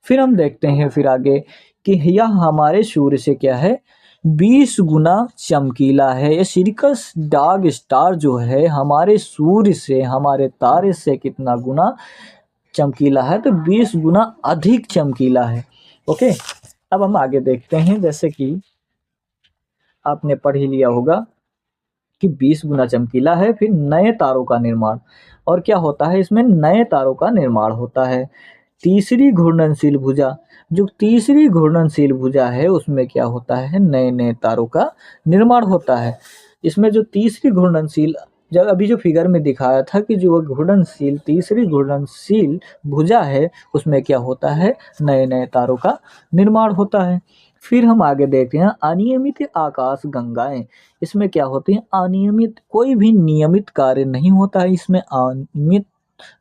फिर हम देखते हैं फिर आगे कि यह हमारे सूर्य से क्या है, 20 गुना चमकीला है। ये सिरकस डार्क स्टार जो है हमारे सूर्य से, हमारे तारे से कितना गुना चमकीला है, तो 20 गुना अधिक चमकीला है। ओके, अब हम आगे देखते हैं, जैसे कि आपने पढ़ ही लिया होगा कि 20 गुना चमकीला है। फिर नए तारों का निर्माण, और क्या होता है इसमें, नए तारों का निर्माण होता है। तीसरी घूर्णनशील भुजा, जो तीसरी घूर्णनशील भुजा है उसमें क्या होता है, नए नए तारों का निर्माण होता है। इसमें जो तीसरी घूर्णनशील, जब अभी जो फिगर में दिखाया था कि जो घूर्णनशील तीसरी घूर्णनशील भुजा है उसमें क्या होता है, नए नए तारों का निर्माण होता है। फिर हम आगे देखते हैं अनियमित आकाश गंगाएं। इसमें क्या होती है, अनियमित, कोई भी नियमित कार्य नहीं होता है, इसमें अनियमित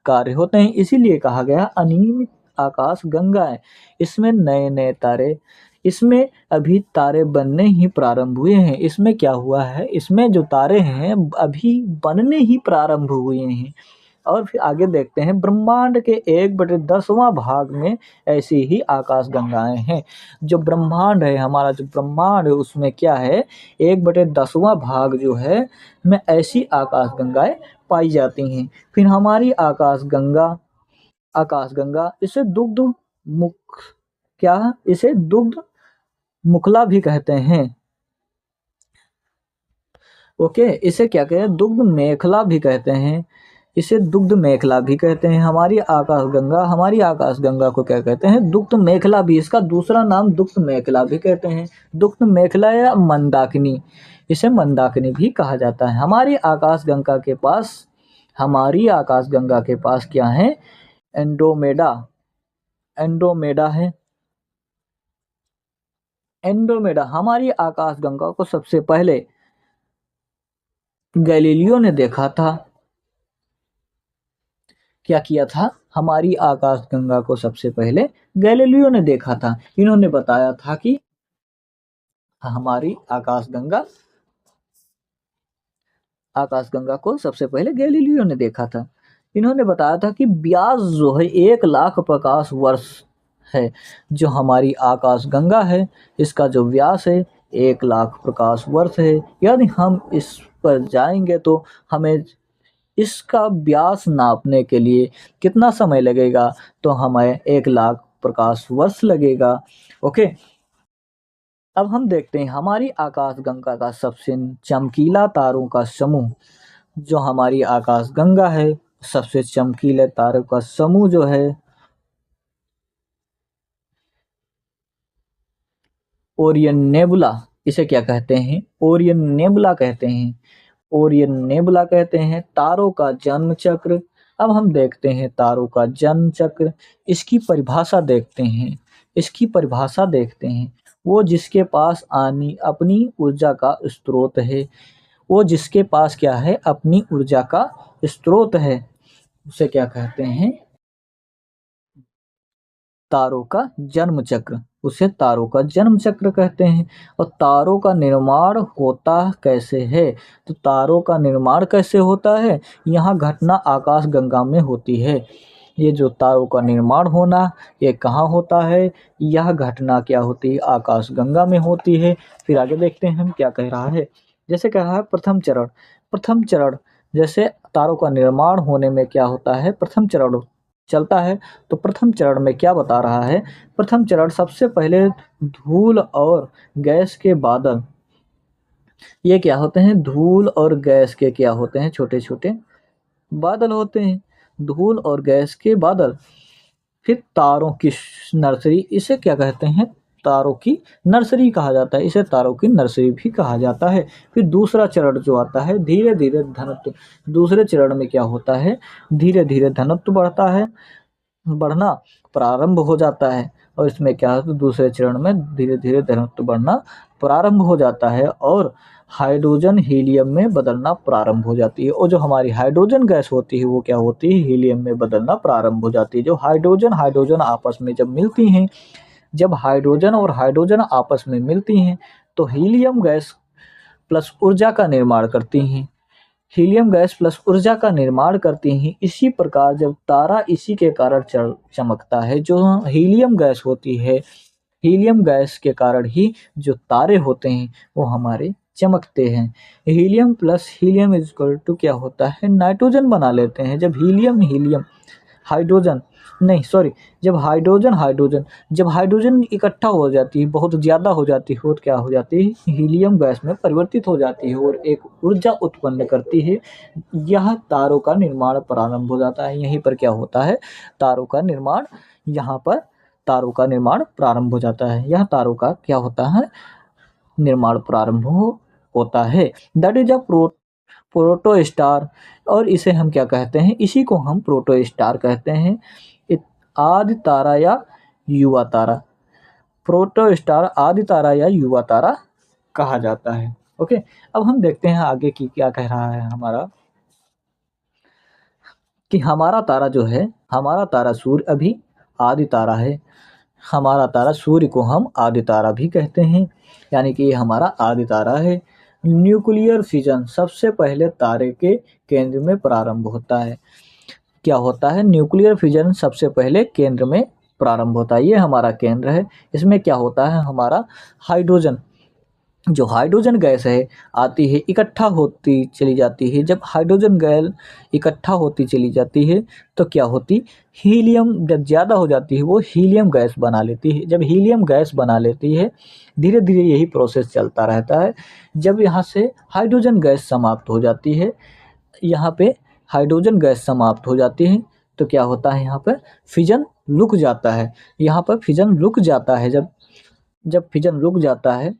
कार्य होते हैं, इसीलिए कहा गया अनियमित आकाश गंगाएं। इसमें नए नए तारे, इसमें अभी तारे बनने ही प्रारंभ हुए हैं। इसमें क्या हुआ है, इसमें जो तारे हैं अभी बनने ही प्रारंभ हुए हैं। और फिर आगे देखते हैं ब्रह्मांड के 1/10वां भाग में ऐसी ही आकाश गंगाएं हैं। जो ब्रह्मांड है, हमारा जो ब्रह्मांड है उसमें क्या है, 1/10वां भाग जो है में ऐसी आकाश गंगाएं पाई जाती हैं। फिर हमारी आकाश गंगा इसे दुग्ध मुख, क्या, इसे दुग्ध मुखला भी कहते हैं। ओके, इसे क्या कहते हैं, दुग्ध मेखला भी कहते हैं, इसे दुग्ध मेखला भी कहते हैं। हमारी आकाशगंगा को क्या कहते हैं, दुग्ध मेखला भी, इसका दूसरा नाम दुग्ध मेखला भी कहते हैं। दुग्ध मेखला या मंदाकिनी, इसे मंदाकिनी भी कहा जाता है। हमारी आकाशगंगा के पास क्या है, एंड्रोमेडा, एंड्रोमेडा है। एंड्रोमेडा, हमारी आकाशगंगा को सबसे पहले गैलीलियो ने देखा था। क्या किया था, हमारी आकाशगंगा को सबसे पहले गैलीलियो ने देखा था। इन्होंने बताया था कि हमारी आकाशगंगा को सबसे पहले गैलीलियो ने देखा था। इन्होंने बताया था कि व्यास जो है 1 लाख प्रकाश वर्ष है। जो हमारी आकाशगंगा है इसका जो व्यास है 1 लाख प्रकाश वर्ष है। यदि हम इस पर जाएंगे तो हमें इसका व्यास नापने के लिए कितना समय लगेगा, तो हमें 1 लाख प्रकाश वर्ष लगेगा। ओके, अब हम देखते हैं हमारी आकाशगंगा का सबसे चमकीला तारों का समूह। जो हमारी आकाशगंगा है सबसे चमकीले तारों का समूह जो है ओरियन नेबुला, इसे क्या कहते हैं, ओरियन नेबुला कहते हैं। और ये नेबुला कहते हैं। तारों का जन्म चक्र, अब हम देखते हैं तारों का जन्म चक्र, इसकी परिभाषा देखते हैं। इसकी परिभाषा देखते हैं। वो जिसके पास आनी अपनी ऊर्जा का स्रोत है, वो जिसके पास क्या है, अपनी ऊर्जा का स्रोत है, उसे क्या कहते हैं, तारों का जन्म चक्र, उसे तारों का जन्म चक्र कहते हैं। और तारों का निर्माण होता कैसे है, तो तारों का निर्माण कैसे होता है, यहाँ घटना आकाश गंगा में होती है। ये जो तारों का निर्माण होना, ये कहाँ होता है, यह घटना क्या होती है, आकाश गंगा में होती है। फिर आगे देखते हैं हम क्या कह रहा है। जैसे कह रहा है प्रथम चरण, प्रथम चरण, जैसे तारों का निर्माण होने में क्या होता है, प्रथम चरण चलता है। तो प्रथम चरण में क्या बता रहा है, प्रथम चरण सबसे पहले धूल और गैस के बादल, ये क्या होते हैं, धूल और गैस के क्या होते हैं, छोटे छोटे बादल होते हैं, धूल और गैस के बादल। फिर तारों की नर्सरी, इसे क्या कहते हैं, तारों की नर्सरी कहा जाता है, इसे तारों की नर्सरी भी कहा जाता है। फिर दूसरा चरण जो आता है, धीरे धीरे घनत्व, दूसरे चरण में क्या होता है, धीरे धीरे घनत्व बढ़ता है, बढ़ना प्रारंभ हो जाता है। और इसमें क्या है, तो दूसरे चरण में धीरे धीरे घनत्व बढ़ना प्रारंभ हो जाता है और हाइड्रोजन हीलियम में बदलना प्रारंभ हो जाती है। और जो हमारी हाइड्रोजन गैस होती है वो क्या होती है, हीलियम में बदलना प्रारंभ हो जाती है। जो हाइड्रोजन हाइड्रोजन आपस में जब मिलती हैं, जब हाइड्रोजन और हाइड्रोजन आपस में मिलती हैं तो हीलियम गैस प्लस ऊर्जा का निर्माण करती हैं, हीलियम गैस प्लस ऊर्जा का निर्माण करती हैं। इसी प्रकार जब तारा इसी के कारण चमकता है, जो हीलियम गैस होती है, हीलियम गैस के कारण ही जो तारे होते हैं वो हमारे चमकते हैं। Helium plus helium is equal to क्या होता है, नाइट्रोजन बना लेते हैं। जब हीलियम हीलियम हाइड्रोजन नहीं सॉरी जब हाइड्रोजन हाइड्रोजन जब हाइड्रोजन इकट्ठा हो जाती है, बहुत ज़्यादा हो जाती है, और क्या हो जाती है, हीलियम गैस में परिवर्तित हो जाती है और एक ऊर्जा उत्पन्न करती है। यह तारों का निर्माण प्रारंभ हो जाता है। यहीं पर क्या होता है, तारों का निर्माण, यहाँ पर तारों का निर्माण प्रारंभ हो जाता है। यह तारों का क्या होता है, निर्माण प्रारंभ होता है। That is a proto star. और इसे हम क्या कहते हैं, इसी को हम प्रोटो स्टार कहते हैं। आदि तारा या युवा तारा, प्रोटो स्टार आदि तारा या युवा तारा कहा जाता है। ओके, अब हम देखते हैं आगे की क्या कह रहा है हमारा, कि हमारा तारा जो है, हमारा तारा सूर्य अभी आदि तारा है। हमारा तारा सूर्य को हम आदि तारा भी कहते हैं, यानी कि ये हमारा आदि तारा है। न्यूक्लियर फिजन सबसे पहले तारे के केंद्र में प्रारंभ होता है। क्या होता है, न्यूक्लियर फिजन सबसे पहले केंद्र में प्रारंभ होता है। ये हमारा केंद्र है। इसमें क्या होता है, हमारा हाइड्रोजन, जो हाइड्रोजन गैस है आती है, इकट्ठा होती चली जाती है। जब हाइड्रोजन गैस इकट्ठा होती चली जाती है तो क्या होती, हीलियम जब ज़्यादा हो जाती है वो हीलियम गैस बना लेती है। जब हीलियम गैस बना लेती है, धीरे धीरे यही प्रोसेस चलता रहता है। जब यहाँ से हाइड्रोजन गैस समाप्त हो जाती है, यहाँ पे हाइड्रोजन गैस समाप्त हो जाती है तो क्या होता है, यहाँ पर फिजन रुक जाता है। यहाँ पर फिजन रुक जाता है। जब जब फिजन रुक जाता है,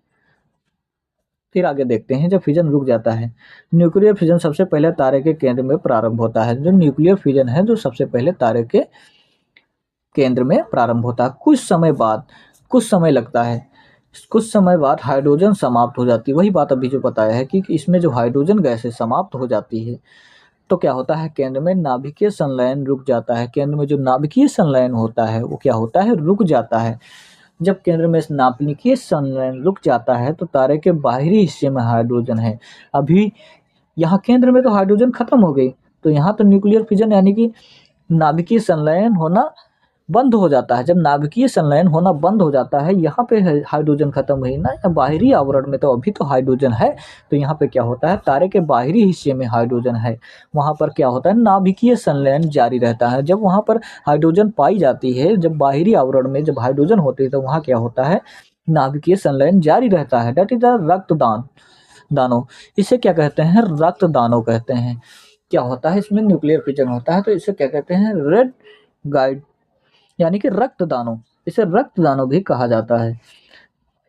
फिर आगे देखते हैं, जब फिजन रुक जाता है, न्यूक्लियर फिजन सबसे पहले तारे के केंद्र में प्रारंभ होता है। जो न्यूक्लियर फिजन है जो सबसे पहले तारे के केंद्र में प्रारंभ होता है। कुछ समय बाद, कुछ समय लगता है, कुछ समय बाद हाइड्रोजन समाप्त हो जाती है। वही बात अभी जो बताया है कि इसमें जो हाइड्रोजन गैस है समाप्त हो जाती है तो क्या होता है, केंद्र में नाभिकीय संलयन रुक जाता है। केंद्र में जो नाभिकीय संलयन होता है वो क्या होता है, रुक जाता है। जब केंद्र में नाभिकीय संलयन रुक जाता है तो तारे के बाहरी हिस्से में हाइड्रोजन है। अभी यहाँ केंद्र में तो हाइड्रोजन खत्म हो गई, तो यहाँ तो न्यूक्लियर फिजन यानी कि नाभिकीय संलयन होना बंद हो जाता है। जब नाभिकीय संलयन होना बंद हो जाता है, यहाँ पे हाइड्रोजन खत्म हुई ना, या बाहरी आवरण में तो अभी तो हाइड्रोजन है। तो यहाँ पे क्या होता है, तारे के बाहरी हिस्से में हाइड्रोजन है, वहाँ पर क्या होता है, नाभिकीय संलयन जारी रहता है। जब वहाँ पर हाइड्रोजन पाई जाती है, जब बाहरी आवरण में जब हाइड्रोजन होती है तो वहाँ क्या होता है, नाभिकीय संलयन जारी रहता है। दैट इज द रक्तदान दानों, इसे क्या कहते हैं, रक्तदानों कहते हैं। क्या होता है, इसमें न्यूक्लियर फिजन होता है तो इसे क्या कहते हैं, रेड गाइड, यानी कि रक्तदानों, इसे रक्तदानों भी कहा जाता है।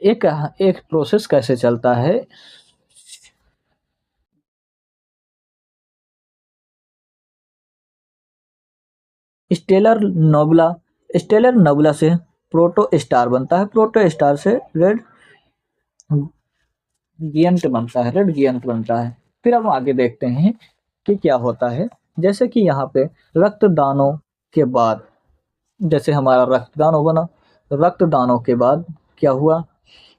एक एक प्रोसेस कैसे चलता है, स्टेलर नोबुला, स्टेलर नोबुला से प्रोटो स्टार बनता है, प्रोटो स्टार से रेड गियंट बनता है, रेड गियंट बनता है। फिर हम आगे देखते हैं कि क्या होता है। जैसे कि यहाँ पे रक्तदानों के बाद, जैसे हमारा रक्तदान बना, रक्तदानों के बाद क्या हुआ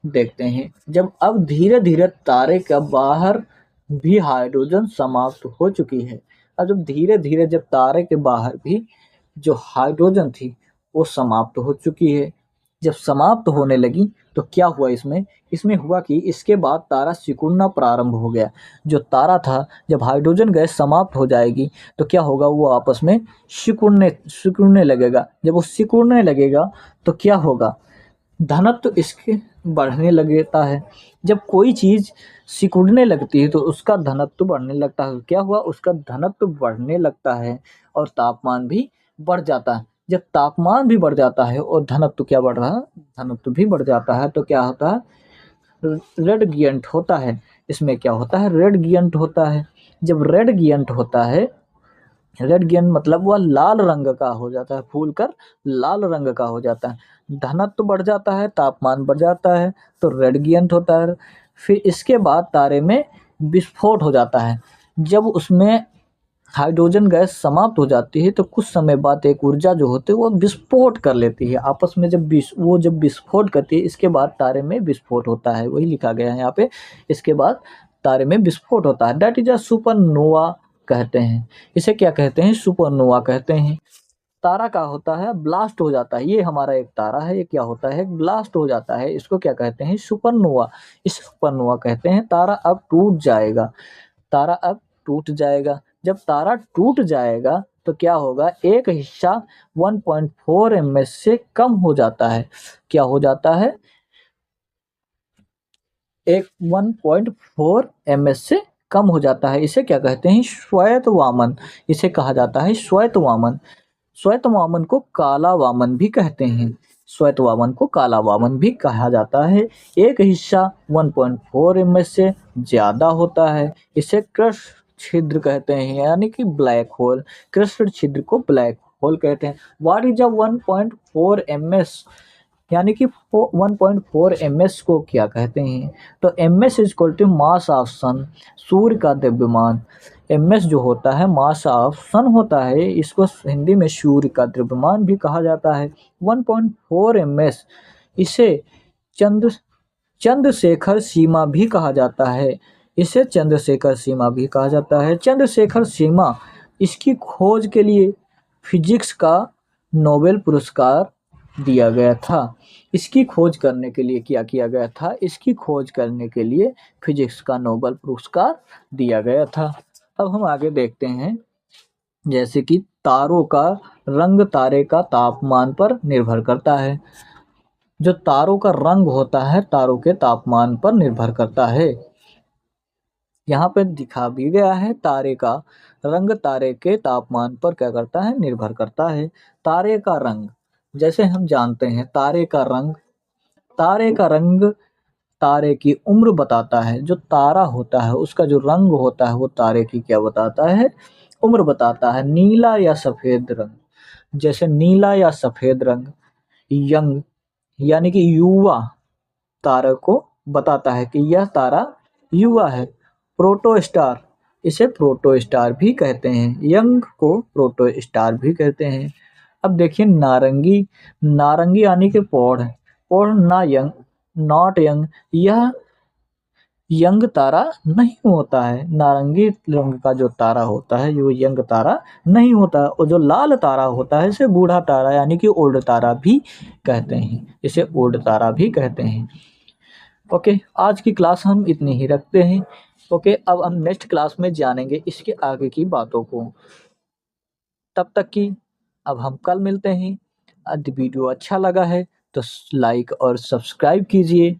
देखते हैं। जब अब धीरे धीरे तारे का बाहर भी हाइड्रोजन समाप्त हो चुकी है। अब जब धीरे धीरे जब तारे के बाहर भी जो हाइड्रोजन थी वो समाप्त हो चुकी है। जब समाप्त होने लगी तो क्या हुआ इसमें, इसमें हुआ कि इसके बाद तारा सिकुड़ना प्रारंभ हो गया। जो तारा था, जब हाइड्रोजन गैस समाप्त हो जाएगी तो क्या होगा, वो आपस में सिकुड़ने सिकुड़ने लगेगा। जब वो सिकुड़ने लगेगा तो क्या होगा, घनत्व इसके बढ़ने लगता है। जब कोई चीज सिकुड़ने लगती है तो उसका घनत्व बढ़ने लगता है। क्या हुआ, उसका घनत्व बढ़ने लगता है और तापमान भी बढ़ जाता है। जब तापमान भी बढ़ जाता है और घनत्व क्या बढ़ रहा है, घनत्व भी बढ़ जाता है, तो क्या होता है, रेड गियंट होता है। इसमें क्या होता है, रेड गियंट होता है। जब रेड गियंट होता है, रेड गियंट मतलब वह लाल रंग का हो जाता है, फूल कर लाल रंग का हो जाता है। घनत्व बढ़ जाता है, तापमान बढ़ जाता है, तो रेड गियंट होता है। फिर इसके बाद तारे में विस्फोट हो जाता है। जब उसमें हाइड्रोजन गैस समाप्त हो जाती है तो कुछ समय बाद एक ऊर्जा जो होती है वो विस्फोट कर लेती है आपस में। जब विस्फोट करती है, इसके बाद तारे में विस्फोट होता है, वही लिखा गया है यहाँ पे। इसके बाद तारे में विस्फोट होता है, दैट इज अ सुपरनोवा कहते हैं। इसे क्या कहते हैं, सुपरनोवा कहते हैं। तारा का होता है ब्लास्ट हो जाता है, ये हमारा एक तारा है, ये क्या होता है, ब्लास्ट हो जाता है, इसको क्या कहते हैं, सुपरनोवा। इस सुपरनोवा कहते हैं। तारा अब टूट जाएगा, तारा अब टूट जाएगा। जब तारा टूट जाएगा तो क्या होगा, एक हिस्सा 1.4 ms से कम हो जाता है। क्या हो जाता है, एक 1.4 ms से कम हो जाता है। इसे क्या कहते हैं, श्वेत वामन। इसे कहा जाता है श्वेत वामन। श्वेत वामन को काला वामन भी कहते हैं, श्वेत वामन को काला वामन भी कहा जाता है। एक हिस्सा 1.4 ms से ज्यादा होता है, इसे कृष्ण छिद्र कहते हैं, यानी कि ब्लैक होल। कृष्ण छिद्र को ब्लैक होल कहते हैं। व्हाट इज अ 1.4 ms, यानी कि 1.4 ms को क्या कहते हैं, तो ms is equal to mass of sun, सूर्य का द्रव्यमान। ms जो होता है मास ऑफ सन होता है, इसको हिंदी में सूर्य का द्रव्यमान भी कहा जाता है। 1.4 ms, इसे चंद्र चंद्रशेखर सीमा भी कहा जाता है, इसे चंद्रशेखर सीमा भी कहा जाता है। चंद्रशेखर सीमा, इसकी खोज के लिए फिजिक्स का नोबेल पुरस्कार दिया गया था। इसकी खोज करने के लिए क्या किया गया था, इसकी खोज करने के लिए फिजिक्स का नोबेल पुरस्कार दिया गया था। अब हम आगे देखते हैं, जैसे कि तारों का रंग तारे का तापमान पर निर्भर करता है। जो तारों का रंग होता है तारों के तापमान पर निर्भर करता है। यहाँ पे दिखा भी गया है, तारे का रंग तारे के तापमान पर क्या करता है, निर्भर करता है। तारे का रंग, जैसे हम जानते हैं तारे का रंग तारे की उम्र बताता है। जो तारा होता है उसका जो रंग होता है वो तारे की क्या बताता है, उम्र बताता है। नीला या सफेद रंग, जैसे नीला या सफेद रंग यंग, यानी कि युवा तारा को बताता है कि यह तारा युवा है। प्रोटो स्टार, इसे प्रोटो स्टार भी कहते हैं, यंग को प्रोटो स्टार भी कहते हैं। अब देखिए नारंगी, नारंगी यानी कि पौड़, पौड़ ना यंग, नॉट यंग, यह यंग तारा नहीं होता है। नारंगी रंग का जो तारा होता है वो यंग तारा नहीं होता है। और जो लाल तारा होता है इसे बूढ़ा तारा यानी कि ओल्ड तारा भी कहते हैं, इसे ओल्ड तारा भी कहते हैं। ओके, आज की क्लास हम इतनी ही रखते हैं। ओके, अब हम नेक्स्ट क्लास में जानेंगे इसके आगे की बातों को। तब तक की अब हम कल मिलते हैं। यदि वीडियो अच्छा लगा है तो लाइक और सब्सक्राइब कीजिए।